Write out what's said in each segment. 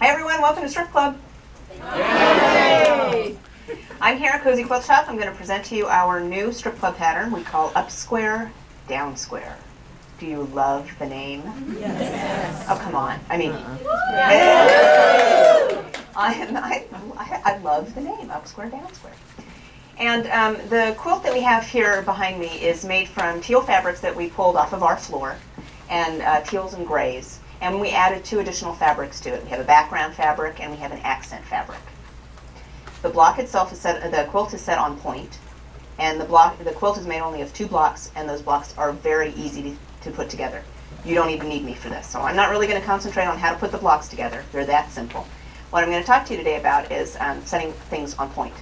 Hi everyone, welcome to Strip Club. Yay! I'm here at Cozy Quilt Shop. I'm going to present to you our new Strip Club pattern we call Up Square, Down Square. Do you love the name? Yes. Oh, come on. I mean, I love the name, Up Square, Down Square. And the quilt that we have here behind me is made from teal fabrics that we pulled off of our floor, and teals and grays. And we added 2 additional fabrics to it. We have a background fabric and we have an accent fabric. The block itself is set, the quilt is set on point, and the quilt is made only of 2 blocks, and those blocks are very easy to put together. You don't even need me for this, so I'm not really going to concentrate on how to put the blocks together. They're that simple. What I'm going to talk to you today about is setting things on point.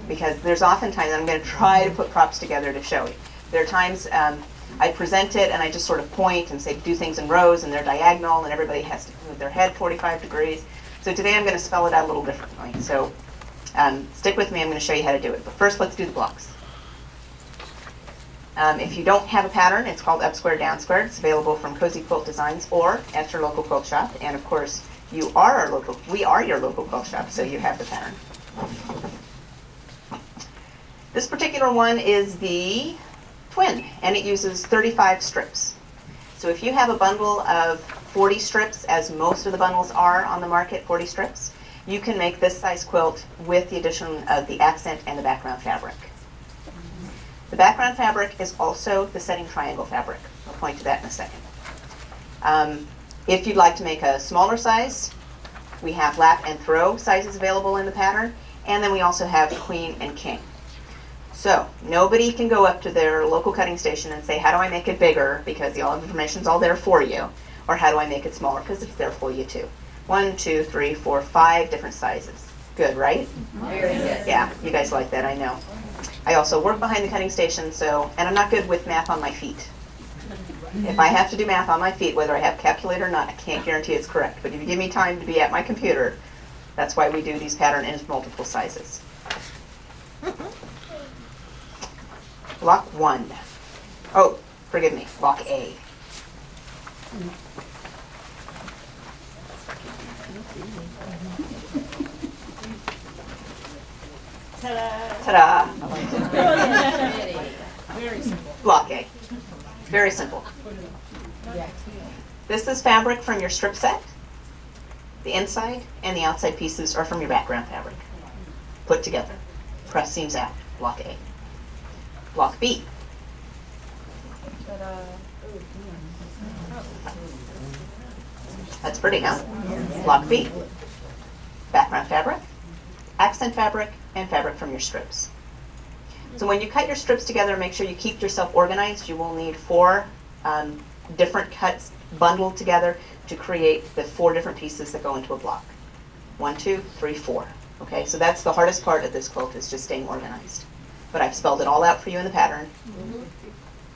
Because there's oftentimes, I'm going to try to put props together to show you. There are times I present it and I just sort of point and say do things in rows and they're diagonal and everybody has to move their head 45 degrees. So today I'm going to spell it out a little differently. So stick with me, I'm going to show you how to do it. But first let's do the blocks. If you don't have a pattern, it's called Up Square, Down Square. It's available from Cozy Quilt Designs or at your local quilt shop. And of course, we are your local quilt shop, so you have the pattern. This particular one is the twin, and it uses 35 strips. So if you have a bundle of 40 strips, as most of the bundles are on the market, 40 strips, you can make this size quilt with the addition of the accent and the background fabric. The background fabric is also the setting triangle fabric. I'll point to that in a second. If you'd like to make a smaller size, we have lap and throw sizes available in the pattern, and then we also have queen and king. So nobody can go up to their local cutting station and say, how do I make it bigger? Because the information's all there for you. Or how do I make it smaller? Because it's there for you too. 1, 2, 3, 4, 5 different sizes. Good, right? Very good. Yeah, you guys like that, I know. I also work behind the cutting station, and I'm not good with math on my feet. If I have to do math on my feet, whether I have a calculator or not, I can't guarantee it's correct. But if you give me time to be at my computer, that's why we do these patterns in multiple sizes. Block 1. Oh, forgive me, block A. Ta-da! Very simple. Block A. Very simple. This is fabric from your strip set. The inside and the outside pieces are from your background fabric. Put together. Press seams out. Block A. Block B. That's pretty, huh? Block B. Background fabric, accent fabric, and fabric from your strips. So when you cut your strips together, make sure you keep yourself organized. You will need 4 different cuts bundled together to create the 4 different pieces that go into a block. 1, 2, 3, 4. Okay, so that's the hardest part of this quilt, is just staying organized. But I've spelled it all out for you in the pattern.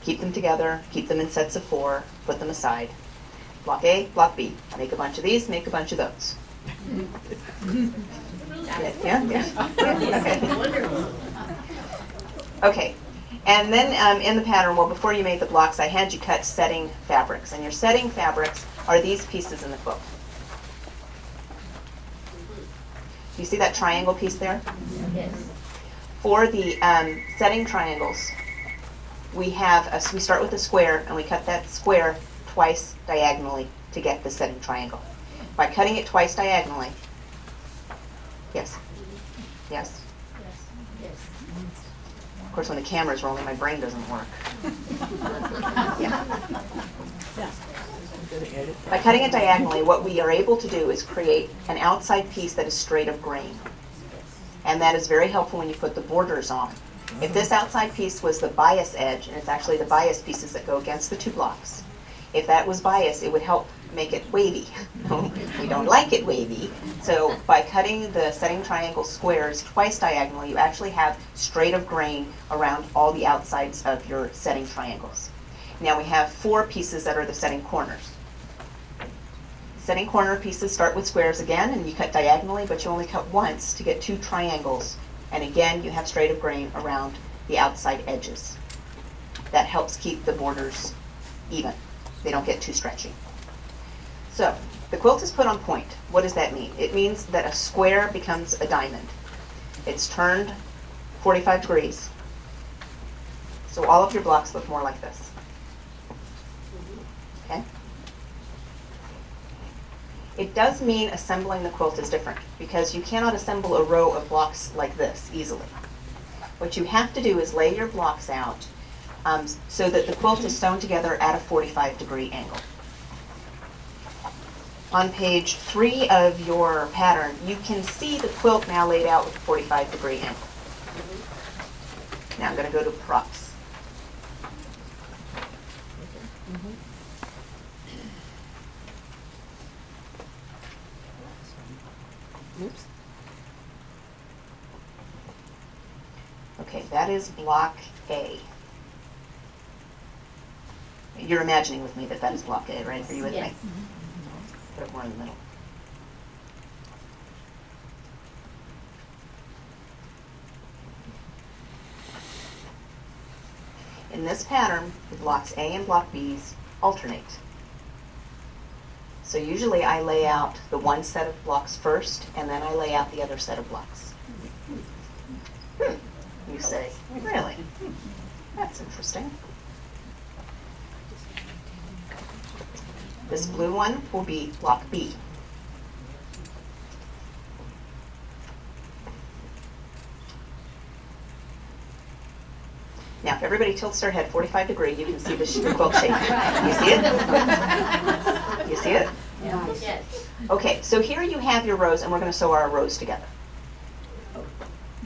Keep them together, keep them in sets of 4, put them aside. Block A, block B. Make a bunch of these, make a bunch of those. Yeah. Okay, and then in the pattern, well, before you made the blocks, I had you cut setting fabrics. And your setting fabrics are these pieces in the quilt. You see that triangle piece there? Yes. For the setting triangles, we start with a square and we cut that square twice diagonally to get the setting triangle. By cutting it twice diagonally, yes, yes. Of course, when the camera's rolling, my brain doesn't work. Yeah. By cutting it diagonally, what we are able to do is create an outside piece that is straight of grain. And that is very helpful when you put the borders on. If this outside piece was the bias edge, and it's actually the bias pieces that go against the 2 blocks, if that was bias, it would help make it wavy. We don't like it wavy. So by cutting the setting triangle squares twice diagonally, you actually have straight of grain around all the outsides of your setting triangles. Now we have 4 pieces that are the setting corners. Setting corner pieces start with squares again, and you cut diagonally, but you only cut once to get 2 triangles. And again, you have straight of grain around the outside edges. That helps keep the borders even. They don't get too stretchy. So The quilt is put on point. What does that mean? It means that a square becomes a diamond. It's turned 45 degrees. So all of your blocks look more like this. Okay? It does mean assembling the quilt is different because you cannot assemble a row of blocks like this easily. What you have to do is lay your blocks out so that the quilt is sewn together at a 45-degree angle. On page 3 of your pattern, you can see the quilt now laid out with a 45-degree angle. Now I'm going to go to props. Oops. Okay, that is block A. You're imagining with me that that is block A, right? Are you with Yes. me? Put it more in the middle. In this pattern, the blocks A and block B's alternate. So usually I lay out the one set of blocks first, and then I lay out the other set of blocks. You say, really? That's interesting. This blue one will be block B. Now, if everybody tilts their head 45 degrees, you can see the quilt shape. You see it? You see it? Yes. Okay, so here you have your rows, and we're going to sew our rows together.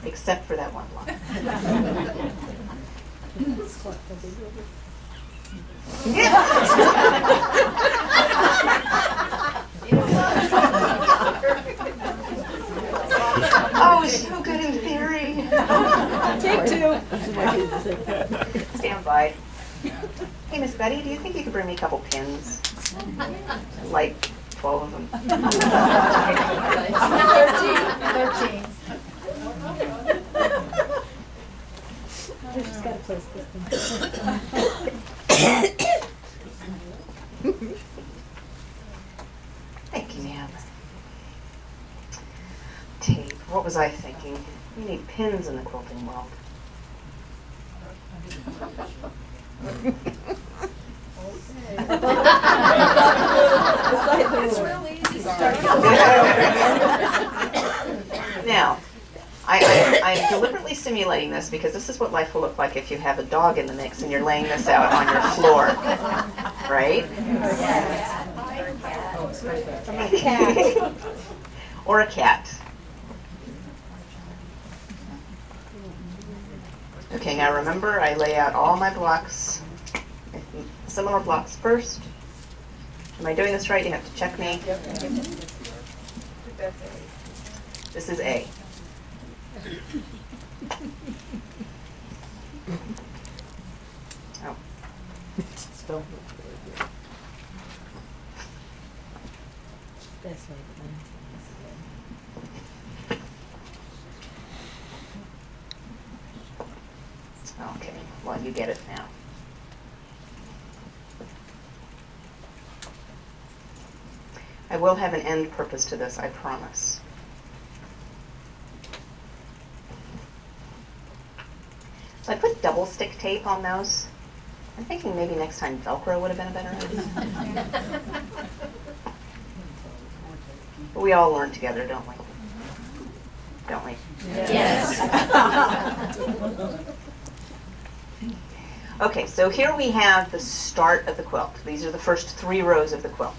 Except for that one block. Oh, so good in theory. Take 2. Stand by. Hey, Miss Betty, do you think you could bring me a couple pins? Like 12 of them. 13. I just gotta place this thing. Thank you, ma'am. Tape. What was I thinking? We need pins in the quilting world. Now, I'm deliberately simulating this because this is what life will look like if you have a dog in the mix and you're laying this out on your floor, right? Or a cat. Okay, now remember I lay out all my blocks, similar blocks first. Am I doing this right? You have to check me. This is A. Oh. Spell. This way, but then Okay, well, you get it now. I will have an end purpose to this, I promise. So I put double stick tape on those. I'm thinking maybe next time Velcro would have been a better idea. But we all learn together, don't we? Don't we? Yes. Okay, so here we have the start of the quilt. These are the first 3 rows of the quilt.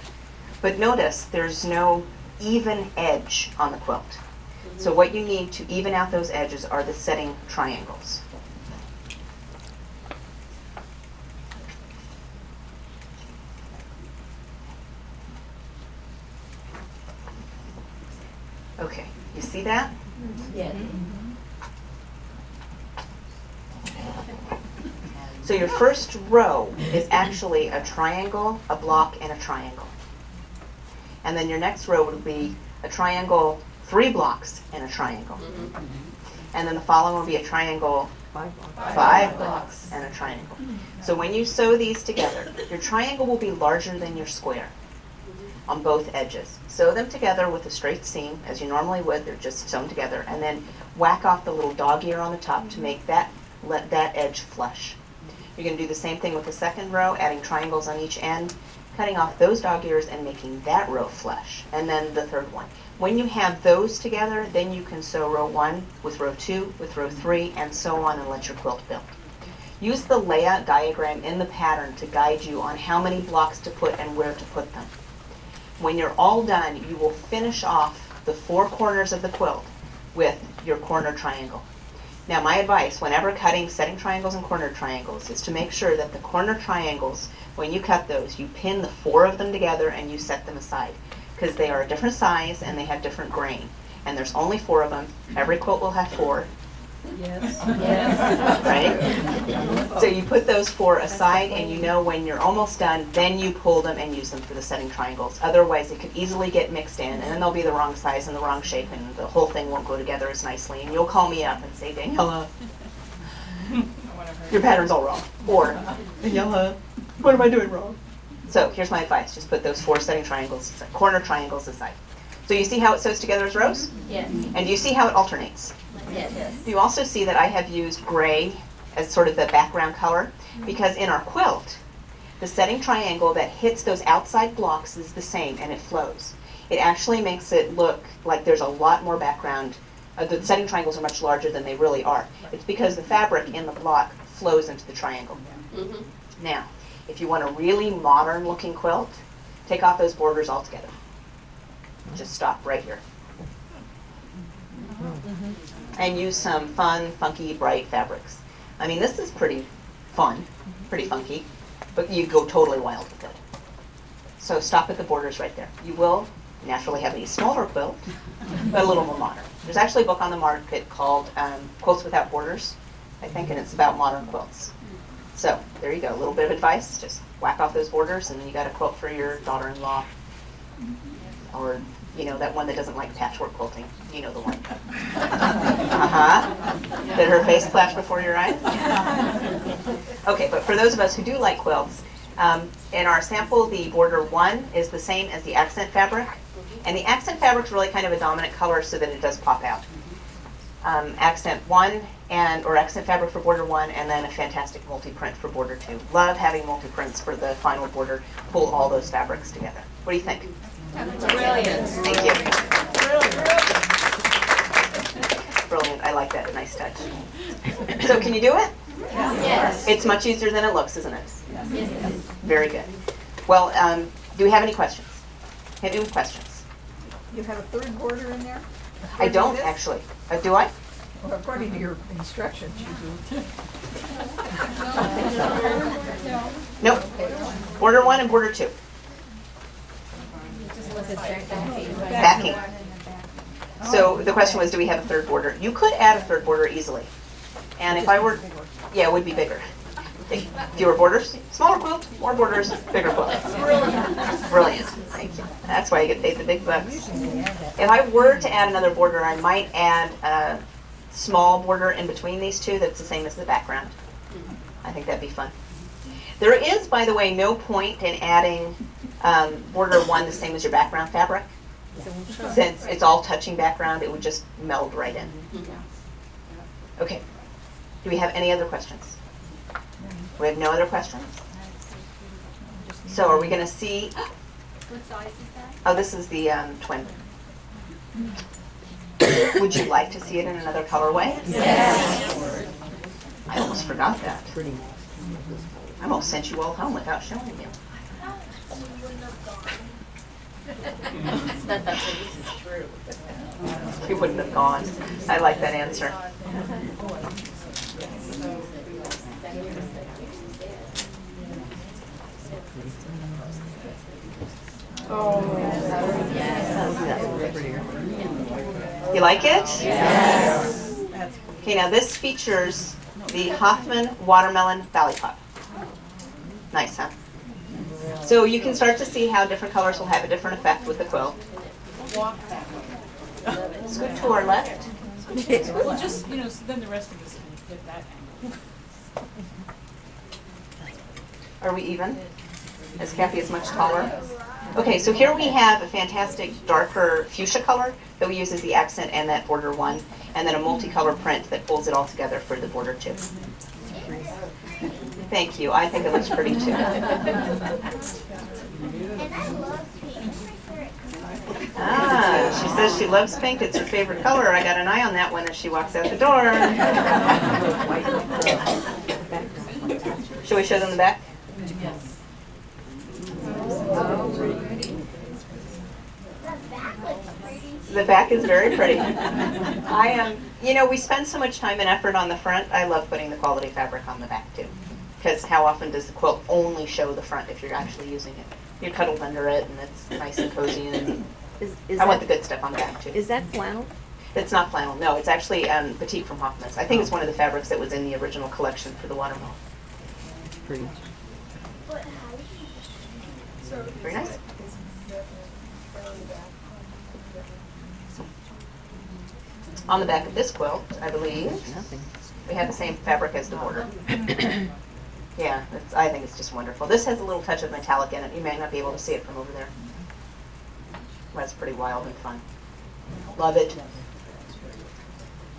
But notice there's no even edge on the quilt. So what you need to even out those edges are the setting triangles. Okay, you see that? Yes. So your first row is actually a triangle, a block, and a triangle. And then your next row would be a triangle, 3 blocks, and a triangle. And then the following will be a triangle, 5 blocks, and a triangle. So when you sew these together, your triangle will be larger than your square. on both edges. Sew them together with a straight seam, as you normally would. They're just sewn together. And then whack off the little dog ear on the top to make that, let that edge flush. You're going to do the same thing with the second row, adding triangles on each end, cutting off those dog ears and making that row flush. And then the third one. When you have those together, then you can sew row 1 with row 2 with row 3 and so on and let your quilt build. Use the layout diagram in the pattern to guide you on how many blocks to put and where to put them. When you're all done, you will finish off the 4 corners of the quilt with your corner triangle. Now my advice, whenever setting triangles and corner triangles, is to make sure that the corner triangles, when you cut those, you pin the 4 of them together and you set them aside, because they are a different size and they have different grain. And there's only 4 of them. Every quilt will have 4. Yes. Right? So you put those 4 aside, and you know when you're almost done, then you pull them and use them for the setting triangles. Otherwise, it could easily get mixed in, and then they'll be the wrong size and the wrong shape, and the whole thing won't go together as nicely. And you'll call me up and say, Daniela, your pattern's all wrong. Or, Daniela, what am I doing wrong? So here's my advice. Just put those 4 setting triangles, corner triangles aside. So you see how it sews together as rows? Yes. And do you see how it alternates? Yes. You also see that I have used gray as sort of the background color, because in our quilt, the setting triangle that hits those outside blocks is the same and it flows. It actually makes it look like there's a lot more background. The setting triangles are much larger than they really are. It's because the fabric in the block flows into the triangle. Mm-hmm. Now, if you want a really modern looking quilt, take off those borders altogether. Just stop right here. And use some fun, funky, bright fabrics. I mean, this is pretty fun, pretty funky, but you go totally wild with it. So stop at the borders right there. You will naturally have a smaller quilt, but a little more modern. There's actually a book on the market called Quilts Without Borders, I think, and it's about modern quilts. So there you go, a little bit of advice. Just whack off those borders, and then you got a quilt for your daughter-in-law, or that one that doesn't like patchwork quilting. You know the one. Did her face flash before your eyes? Okay, but for those of us who do like quilts, in our sample, the border 1 is the same as the accent fabric. And the accent fabric is really kind of a dominant color so that it does pop out. Accent 1 or accent fabric for border 1, and then a fantastic multi-print for border 2. Love having multi-prints for the final border. Pull all those fabrics together. What do you think? Brilliant. Thank you. Brilliant. I like that. Nice touch. So can you do it? Yes. It's much easier than it looks, isn't it? Yes. Very good. Well, do we have any questions? Hit me with questions. You have a third border in there? I don't This? actually. Do I? Well, according to your instructions, you do. Nope. Border 1 and border 2. Backing. So the question was, do we have a third border? You could add a third border easily. And if I were, yeah, it would be bigger. Fewer borders, smaller quilt, more borders, bigger quilt. Brilliant. Thank you. That's why I get paid the big bucks. If I were to add another border, I might add a small border in between these two that's the same as the background. I think that'd be fun. There is, by the way, no point in adding border 1 the same as your background fabric. Since it's all touching background, it would just meld right in. Okay. Do we have any other questions? We have no other questions? So are we going to see? What size is that? Oh, this is the twin. Would you like to see it in another colorway? Yes. I almost forgot that. I almost sent you all home without showing you. This is true. You wouldn't have gone. I like that answer. You like it? Yes. Okay, now this features the Hoffman Watermelon Valley Pop. Nice, huh? So you can start to see how different colors will have a different effect with the quilt. Scoot to our left. Well, just, so then the rest of us can get that angle. Are we even? As Kathy is much taller. Okay, so here we have a fantastic darker fuchsia color that we use as the accent and that border one, and then a multicolor print that pulls it all together for the border two. Thank you. I think it looks pretty too. Ah, she says she loves pink. It's her favorite color. I got an eye on that one as she walks out the door. Shall we show them the back? Yes. The back is very pretty. I am, we spend so much time and effort on the front. I love putting the quality fabric on the back too. Because how often does the quilt only show the front if you're actually using it? You're cuddled under it and it's nice and cozy, and I want the good stuff on the back too. Is that flannel? It's not flannel, no. It's actually batik from Hoffman's. I think it's one of the fabrics that was in the original collection for the watermelon. Pretty. Very nice. On the back of this quilt, I believe, Nothing. we have the same fabric as the border. Yeah, I think it's just wonderful. This has a little touch of metallic in it. You may not be able to see it from over there. That's pretty wild and fun. Love it.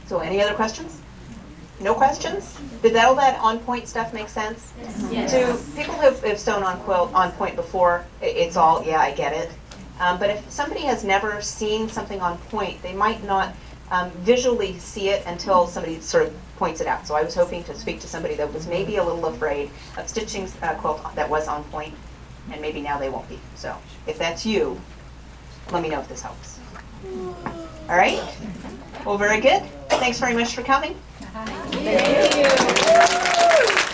So any other questions? No questions? Did all that on-point stuff make sense? Yes. To people who have sewn on point before, it's all, yeah, I get it. But if somebody has never seen something on point, they might not visually see it until somebody sort of points it out. So I was hoping to speak to somebody that was maybe a little afraid of stitching a quilt that was on point, and maybe now they won't be. So if that's you, let me know if this helps. All right? Well, very good. Thanks very much for coming. Thank you.